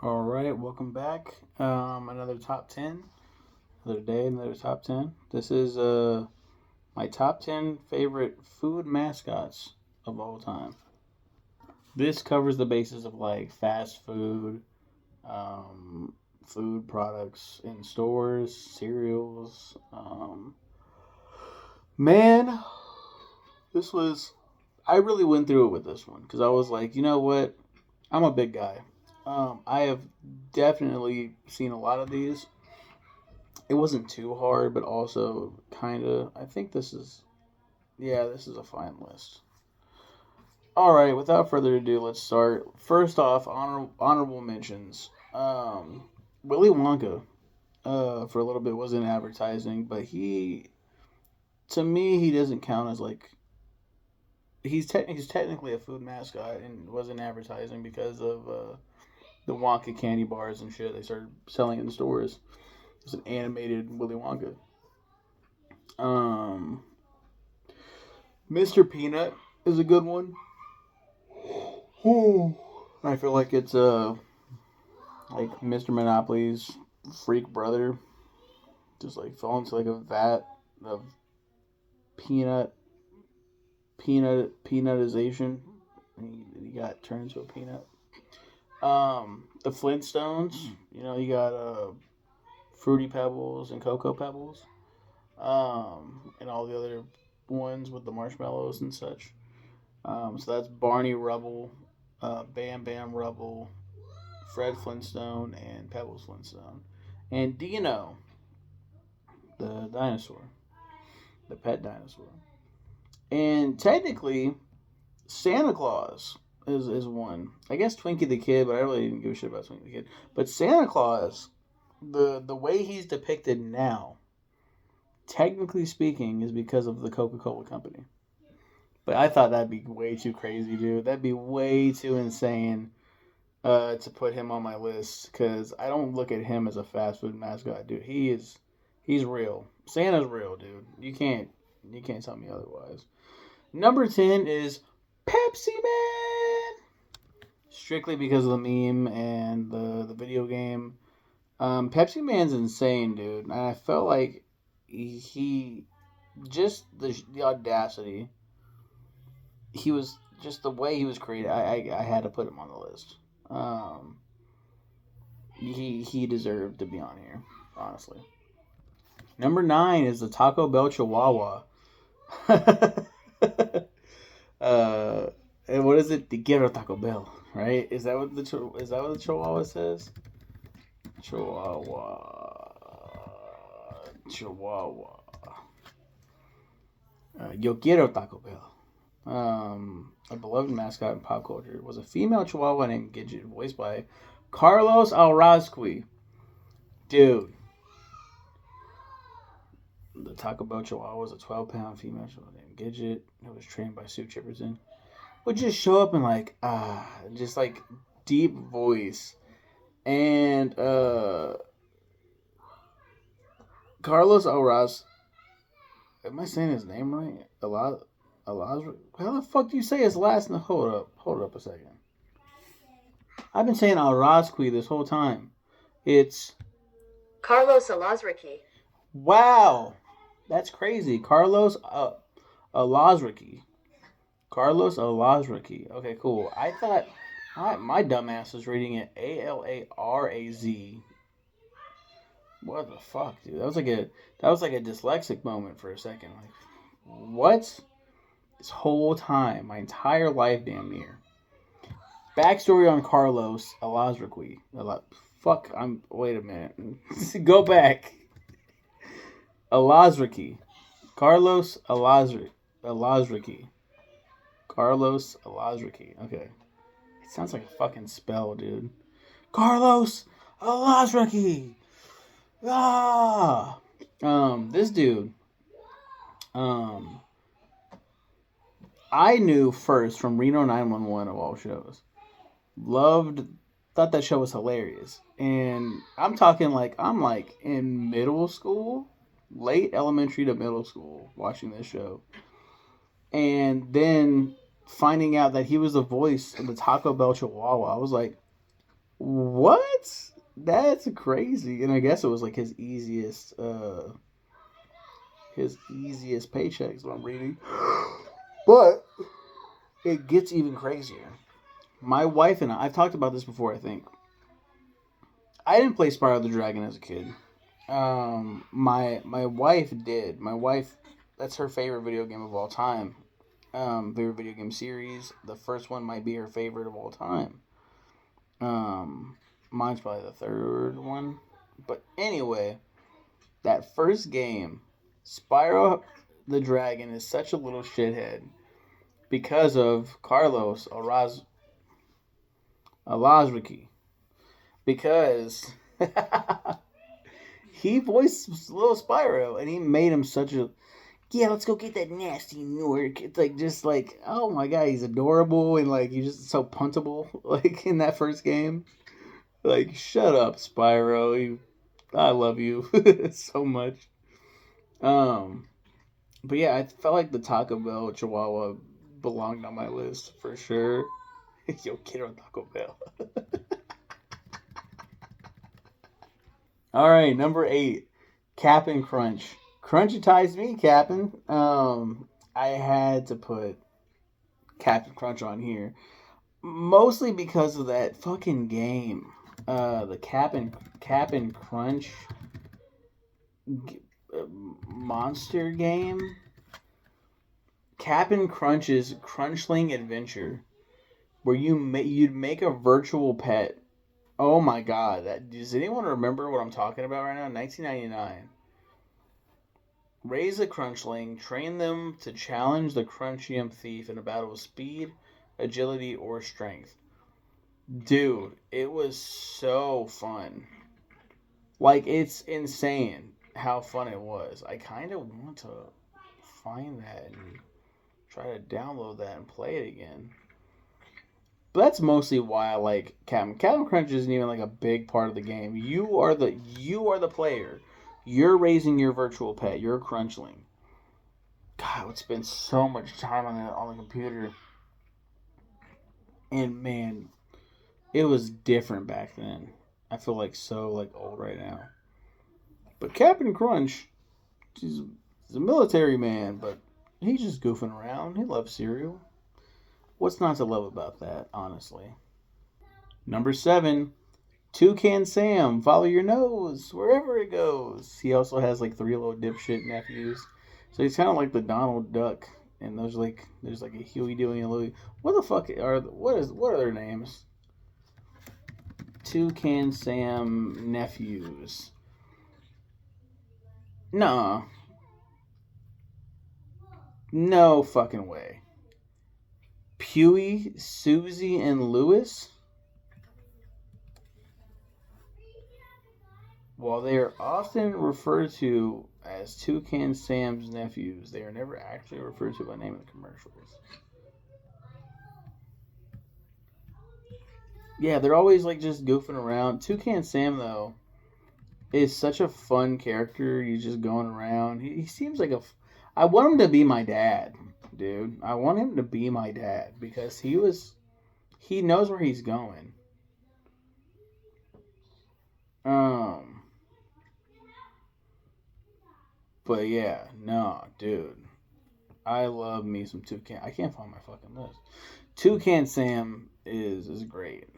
All right, welcome back. Another top 10. Another day, another top 10. This is my top 10 favorite food mascots of all time. This covers the basis of like fast food, um, food products in stores, cereals. Man, this was. I really went through it with this one because I was like, you know what? I'm a big guy. I have definitely seen a lot of these. It wasn't too hard, but also kind of. I think this is, yeah, this is a fine list. All right, without further ado, let's start. First off, honorable mentions. Willy Wonka, for a little bit was in advertising, but to me, he doesn't count as like he's technically a food mascot and was in advertising because of the Wonka candy bars and shit they started selling in stores. It's an animated Willy Wonka. Um, Mr. Peanut is a good one. I feel like it's like Mr. Monopoly's freak brother, just like fall into like a vat of peanut peanutization. He got turned into a peanut. The Flintstones, you got Fruity Pebbles and Cocoa Pebbles, and all the other ones with the marshmallows and such. So that's Barney Rubble, Bam Bam Rubble, Fred Flintstone, and Pebbles Flintstone. And Dino, the dinosaur, the pet dinosaur. And technically, Santa Claus is one. I guess Twinkie the Kid, but I really didn't give a shit about Twinkie the Kid. But Santa Claus, the way he's depicted now, technically speaking, is because of the Coca Cola Company. But I thought that'd be way too crazy, dude. That'd be way too insane to put him on my list because I don't look at him as a fast food mascot, dude. He's real. Santa's real, dude. You can't tell me otherwise. Number 10 is Pepsi Man. Strictly because of the meme and the video game. Pepsi Man's insane, dude. And I felt like he just the audacity. He was just the way he was created. I had to put him on the list. Um, he deserved to be on here, honestly. Number 9 is the Taco Bell Chihuahua. uh, and what is it? The Quiero Taco Bell, right? Is that what the Chihuahua says? Chihuahua, Chihuahua. Yo quiero Taco Bell. A beloved mascot in pop culture was a female Chihuahua named Gidget, voiced by Carlos Alrazqui. Dude, the Taco Bell Chihuahua was a 12-pound female Chihuahua named Gidget who was trained by Sue Chipperton. Would just show up in like just like deep voice and Carlos Alraz. Am I saying his name right? Alaz. How the fuck do you say his last name? Hold up a second. I've been saying Alrazqui this whole time. It's Carlos Alazraki. wow. That's crazy. Alazraki. Carlos Alazraki. Okay, cool. I thought my dumbass was reading it Alaraz. What the fuck, dude? That was like a dyslexic moment for a second. Like, what? This whole time, my entire life, damn near. Backstory on Carlos Alazraqui. Fuck, wait a minute. Go back. Alazraqui. Carlos Alazraqui. Carlos Alazraqui. Okay. It sounds like a fucking spell, dude. Carlos Alazraqui. Ah. This dude. Um, I knew first from Reno 911 of all shows. Loved, thought that show was hilarious. And I'm like in middle school, late elementary to middle school, watching this show. And then finding out that he was the voice of the Taco Bell Chihuahua, I was like, What? That's crazy. And I guess it was like his easiest paychecks what I'm reading. But it gets even crazier. My wife and I've talked about this before, I think. I didn't play Spyro the Dragon as a kid. My wife did. My wife, that's her favorite video game of all time. Favorite video game series. The first one might be her favorite of all time. Um, Mine's probably the third one. But anyway, that first game, Spyro the Dragon is such a little shithead because of Carlos Alazraki. Because he voiced little Spyro and he made him such a yeah, let's go get that nasty Nork. It's like just like, oh my god, he's adorable and like he's just so puntable like in that first game. Like, shut up, Spyro. I love you so much. Um, but yeah, I felt like the Taco Bell Chihuahua belonged on my list for sure. Yo, quiero Taco Bell. All right, number 8, Cap'n Crunch. Crunchitized me, Cap'n. I had to put Cap'n Crunch on here, mostly because of that fucking game. The Cap'n Crunch monster game. Cap'n Crunch's Crunchling Adventure, where you'd make a virtual pet. Oh my god! Does anyone remember what I'm talking about right now? 1999. Raise a Crunchling, train them to challenge the Crunchium thief in a battle of speed, agility, or strength. Dude, it was so fun. Like, it's insane how fun it was. I kind of want to find that and try to download that and play it again. But that's mostly why I like Captain Crunch isn't even like a big part of the game. You are the player. You're raising your virtual pet. You're a Crunchling. God, I would spend so much time on the computer. And man, it was different back then. I feel like so like old right now. But Captain Crunch, he's a military man, but he's just goofing around. He loves cereal. What's not to love about that, honestly? Number 7, Toucan Sam. Follow your nose wherever it goes. He also has like 3 little dipshit nephews. So he's kind of like the Donald Duck. And there's like a Huey, Dewey, and Louie. What are their names? Toucan Sam nephews. Nah. No fucking way. Huey, Susie, and Lewis? While they are often referred to as Toucan Sam's nephews, they are never actually referred to by name in the commercials. Yeah, they're always like just goofing around. Toucan Sam, though, is such a fun character. He's just going around. He seems like I want him to be my dad, dude. I want him to be my dad because he knows where he's going. Um, but yeah, no, dude. I love me some Toucan. I can't find my fucking list. Toucan Sam is great.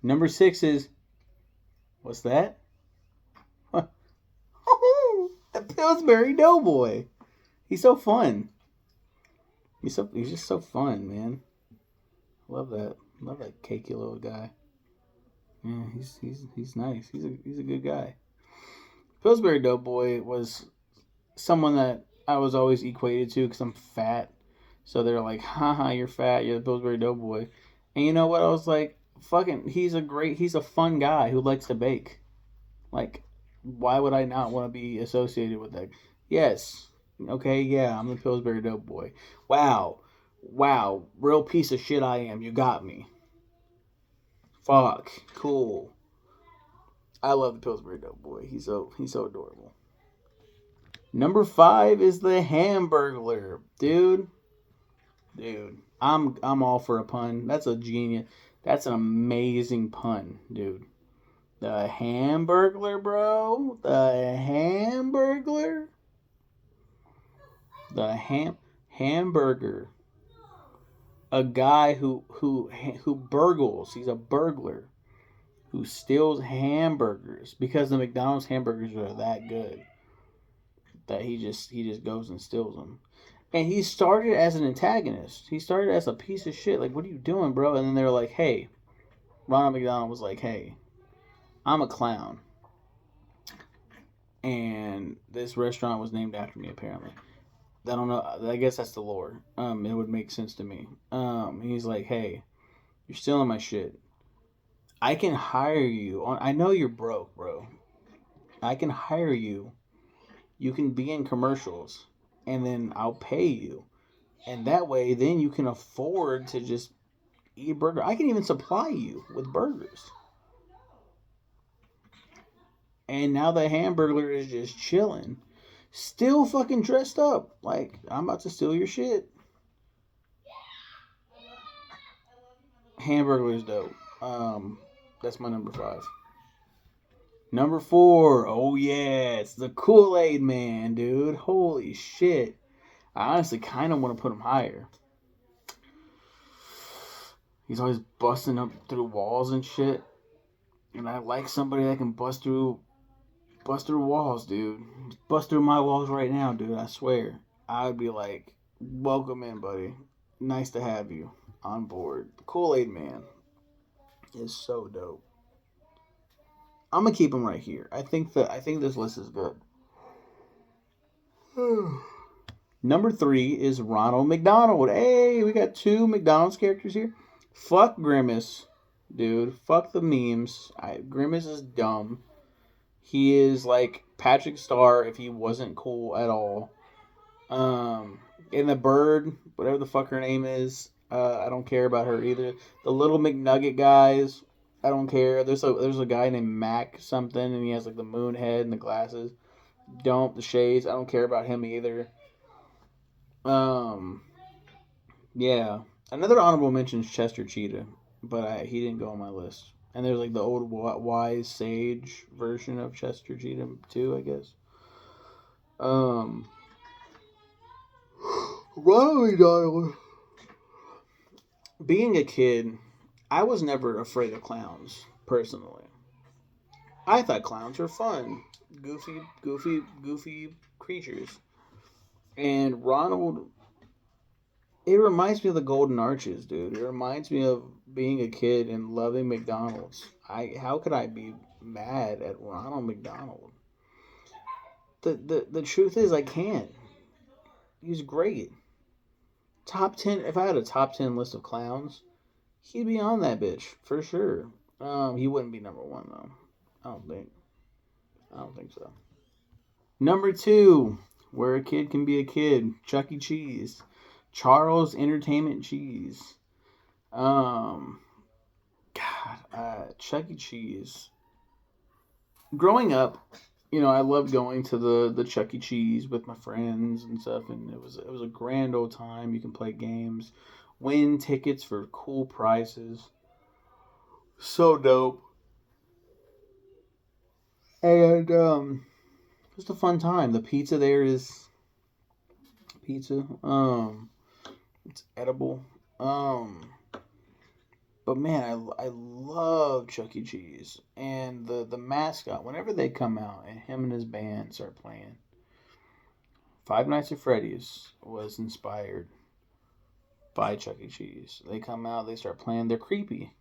Number 6 is what's that? The Pillsbury Doughboy. He's so fun. He's just so fun, man. Love that. Love that cakey little guy. Yeah, he's nice. He's a good guy. Pillsbury Doughboy was someone that I was always equated to because I'm fat. So they're like, haha, you're fat. You're the Pillsbury Doughboy. And you know what? I was like, fucking, he's a fun guy who likes to bake. Like, why would I not want to be associated with that? Yes. Okay, yeah, I'm the Pillsbury Doughboy. Wow. Wow. Real piece of shit I am. You got me. Fuck. Cool. I love the Pillsbury Doughboy. He's so adorable. Number 5 is the Hamburglar. Dude. I'm all for a pun. That's a genius. That's an amazing pun, dude. The Hamburglar, bro. The Hamburglar. The hamburger. A guy who burgles. He's a burglar who steals hamburgers because the McDonald's hamburgers are that good that he just goes and steals them. And he started as an antagonist. He started as a piece of shit. Like, what are you doing, bro? And then they were like, hey, Ronald McDonald was like, hey, I'm a clown. And this restaurant was named after me, apparently. I don't know. I guess that's the lore. It would make sense to me. He's like, hey, you're stealing my shit. I can hire you. I know you're broke, bro. I can hire you. You can be in commercials, and then I'll pay you. And that way, then you can afford to just eat a burger. I can even supply you with burgers. And now the Hamburglar is just chilling. Still fucking dressed up. Like, I'm about to steal your shit. Hamburglar's dope. That's my number 5. Number 4. Oh, yeah. It's the Kool-Aid Man, dude. Holy shit. I honestly kind of want to put him higher. He's always busting up through walls and shit. And I like somebody that can bust through walls, dude. Bust through my walls right now, dude. I swear. I would be like, welcome in, buddy. Nice to have you on board. The Kool-Aid Man is so dope. I'm gonna keep him right here. I think this list is good. Number 3 is Ronald McDonald. Hey, we got 2 McDonald's characters here. Fuck Grimace, dude. Fuck the memes. Grimace is dumb. He is like Patrick Star if he wasn't cool at all. And the bird, whatever the fuck her name is, I don't care about her either. The little McNugget guys, I don't care. There's a guy named Mac something, and he has like the moon head and the glasses. The shades. I don't care about him either. Yeah. Another honorable mention is Chester Cheetah, but he didn't go on my list. And there's like the old wise sage version of Chester Cheetah too, I guess. Ronald McDonald. Being a kid, I was never afraid of clowns, personally. I thought clowns were fun. Goofy creatures. And Ronald, it reminds me of the Golden Arches, dude. It reminds me of being a kid and loving McDonald's. How could I be mad at Ronald McDonald? The truth is I can't. He's great. Top 10, if I had a top 10 list of clowns, he'd be on that bitch for sure. He wouldn't be number 1 though. I don't think so. Number 2, where a kid can be a kid, Chuck E. Cheese. Charles Entertainment Cheese. Chuck E. Cheese. Growing up, I loved going to the Chuck E. Cheese with my friends and stuff, and it was a grand old time. You can play games, win tickets for cool prizes. So dope. And just a fun time. The pizza there is pizza. It's edible. But man, I love Chuck E. Cheese. And the mascot, whenever they come out and him and his band start playing, Five Nights at Freddy's was inspired by Chuck E. Cheese. They come out, they start playing, they're creepy.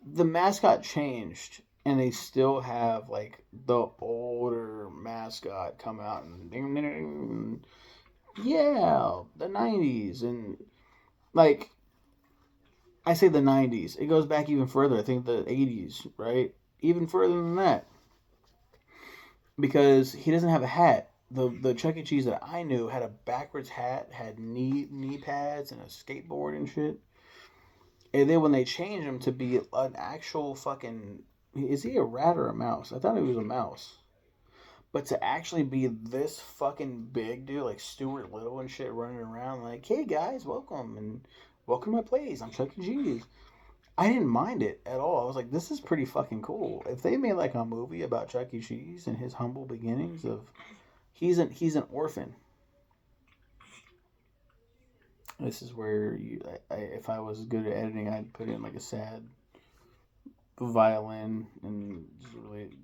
The mascot changed, and they still have like the older mascot come out and yeah, the 90s, and like I say the 90s. It goes back even further. I think the 80s, right? Even further than that. Because he doesn't have a hat. The Chuck E. Cheese that I knew had a backwards hat, had knee pads, and a skateboard and shit. And then when they changed him to be an actual fucking... Is he a rat or a mouse? I thought he was a mouse. But to actually be this fucking big dude, like Stuart Little and shit, running around like, hey guys, welcome to my place. I'm Chuck E. Cheese. I didn't mind it at all. I was like, this is pretty fucking cool. If they made like a movie about Chuck E. Cheese and his humble beginnings of he's an orphan. This is where if I was good at editing, I'd put in like a sad violin and just really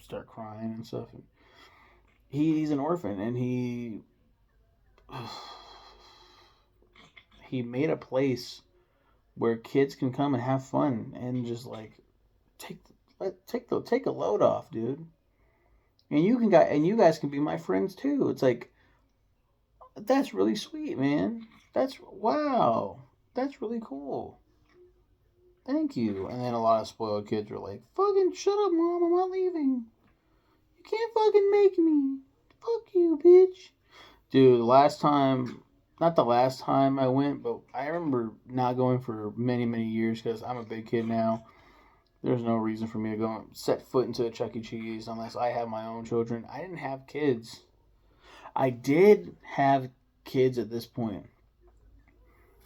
start crying and stuff. And he's an orphan, and he made a place where kids can come and have fun and just like take take a load off, dude. And you guys can be my friends too. It's like that's really sweet, man. That's wow. That's really cool. Thank you. And then a lot of spoiled kids were like, "Fucking shut up, mom. I'm not leaving. You can't fucking make me. Fuck you, bitch." Dude, not the last time I went, but I remember not going for many, many years because I'm a big kid now. There's no reason for me to go and set foot into a Chuck E. Cheese unless I have my own children. I didn't have kids. I did have kids at this point.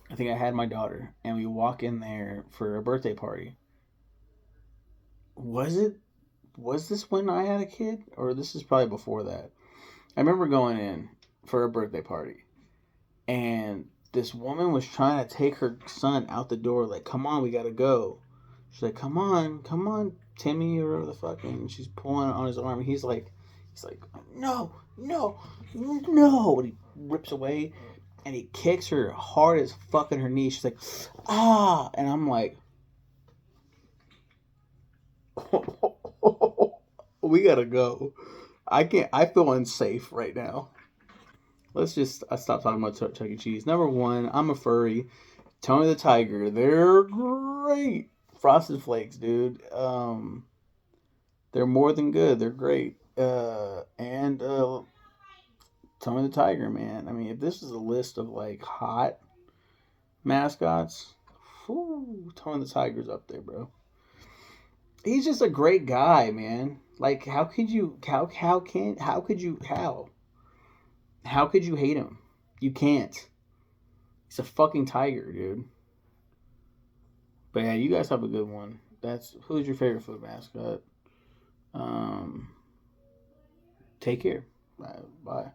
I think I had my daughter, and we walk in there for a birthday party. Was it? Was this when I had a kid, or this is probably before that? I remember going in for a birthday party, and this woman was trying to take her son out the door. Like, come on, we gotta go. She's like, come on, Timmy, or whatever the fuck. And she's pulling on his arm. And he's like, no, no, no. And he rips away, and he kicks her hard as fuck in her knee. She's like, ah, and I'm like, we gotta go. I can't. I feel unsafe right now. I stop talking about Chuck E. Cheese. Number one, I'm a furry. Tony the Tiger, they're great. Frosted Flakes, dude. They're more than good. They're great. And Tony the Tiger, man. I mean, if this is a list of like hot mascots, whew, Tony the Tiger's up there, bro. He's just a great guy, man. Like, how could you hate him? You can't. He's a fucking tiger, dude. But yeah, you guys have a good one. Who's your favorite food mascot? Um, take care. Bye. Bye.